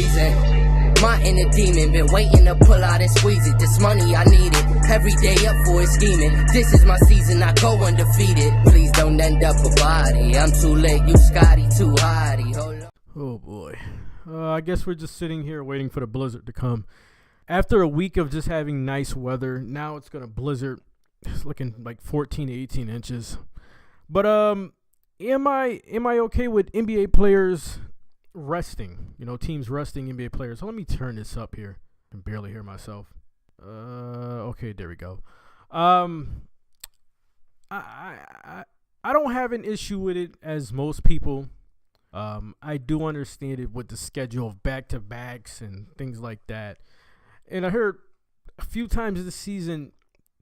season. My inner demon been waiting to pull out and squeeze it. This money I need it, every day up for it scheming. This is my season, I go undefeated. Please don't end up a body. I'm too late, you Scotty too hotty. Hold up. Oh boy. I guess we're just sitting here waiting for the blizzard to come. After a week of just having nice weather, now it's gonna blizzard. It's looking like 14 to 18 inches. But am I okay with NBA players resting? You know, teams resting NBA players. So let me turn this up here. I can barely hear myself. Okay, there we go. I don't have an issue with it as most people. I do understand it with the schedule of back-to-backs and things like that. And I heard a few times this season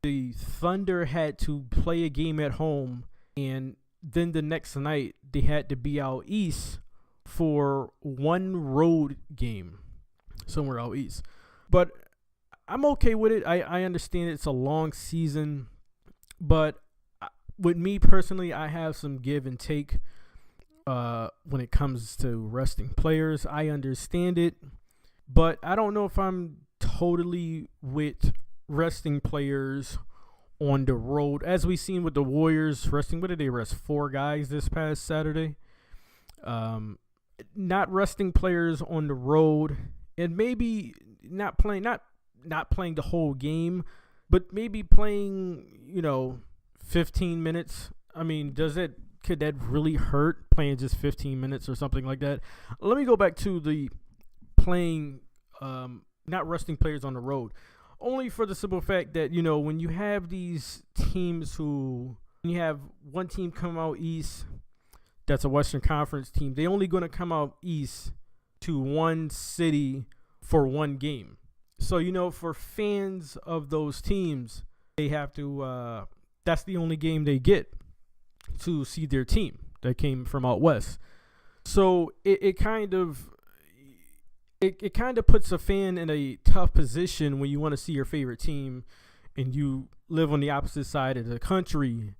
the Thunder had to play a game at home, and then the next night they had to be out east for one road game somewhere out east. But I'm okay with it. I understand it's a long season, but with me personally, I have some give and take when it comes to resting players. I understand it, but I don't know if I'm totally with resting players on the road. As we seen with the Warriors resting, what did they rest? 4 guys this past Saturday. Not resting players on the road, and maybe not playing the whole game, but maybe playing 15 minutes. I mean, could that really hurt, playing just 15 minutes or something like that? Let me go back to the playing not resting players on the road, only for the simple fact that when you have these teams when you have one team come out east that's a Western Conference team, they only going to come out east to one city for one game. So for fans of those teams, they have to that's the only game they get to see their team that came from out west. So it kind of puts a fan in a tough position when you want to see your favorite team and you live on the opposite side of the country,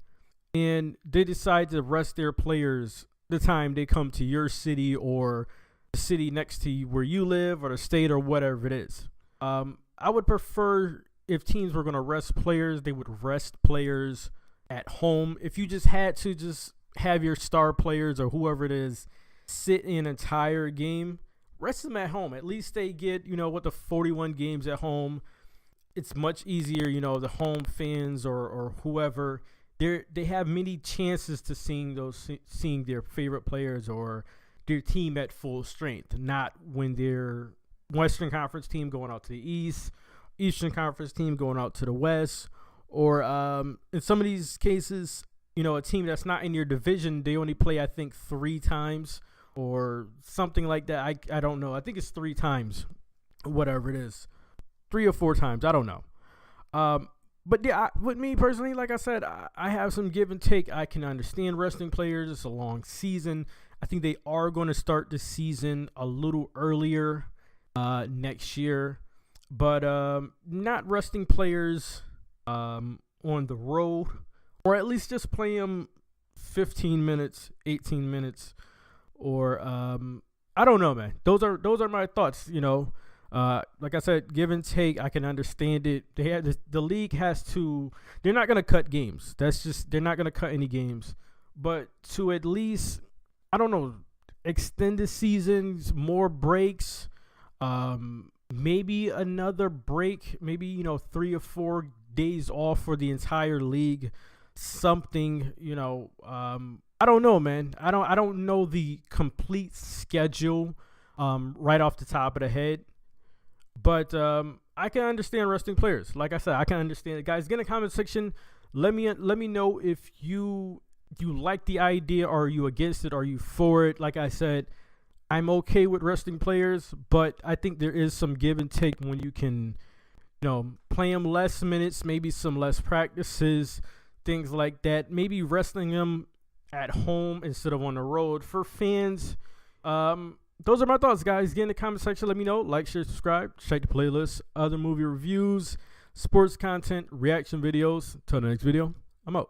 and they decide to rest their players the time they come to your city or the city next to you where you live, or the state, or whatever it is. I would prefer if teams were going to rest players, they would rest players at home. If you just had to just have your star players or whoever it is sit an entire game, rest them at home. At least they get, with the 41 games at home, it's much easier, the home fans or whoever, they have many chances to seeing their favorite players or their team at full strength, not when they're Western Conference team going out to the East, Eastern Conference team going out to the West, or in some of these cases, a team that's not in your division, they only play, I think, 3 times or something like that. I don't know. I think it's 3 times, whatever it is. 3 or 4 times. I don't know. But yeah, with me personally, like I said, I have some give and take. I can understand resting players. It's a long season. I think they are going to start the season a little earlier next year. But not resting players on the road, or at least just play them 15 minutes, 18 minutes, or I don't know, man. Those are my thoughts. Like I said, give and take. I can understand it. The league has to. They're not gonna cut games. They're not gonna cut any games. But to at least, I don't know, extend the seasons, more breaks. Maybe another break. Maybe 3 or 4 days off for the entire league. Something. I don't know, man. I don't know the complete schedule right off the top of the head. But I can understand resting players. Like I said, I can understand it. Guys, get in the comment section. Let me know if you like the idea, or are you against it, or are you for it. Like I said, I'm okay with resting players, but I think there is some give and take when you can, play them less minutes, maybe some less practices, things like that. Maybe resting them at home instead of on the road. For fans, those are my thoughts, guys. Get in the comment section. Let me know. Like, share, subscribe. Check the playlist. Other movie reviews, sports content, reaction videos. Till the next video, I'm out.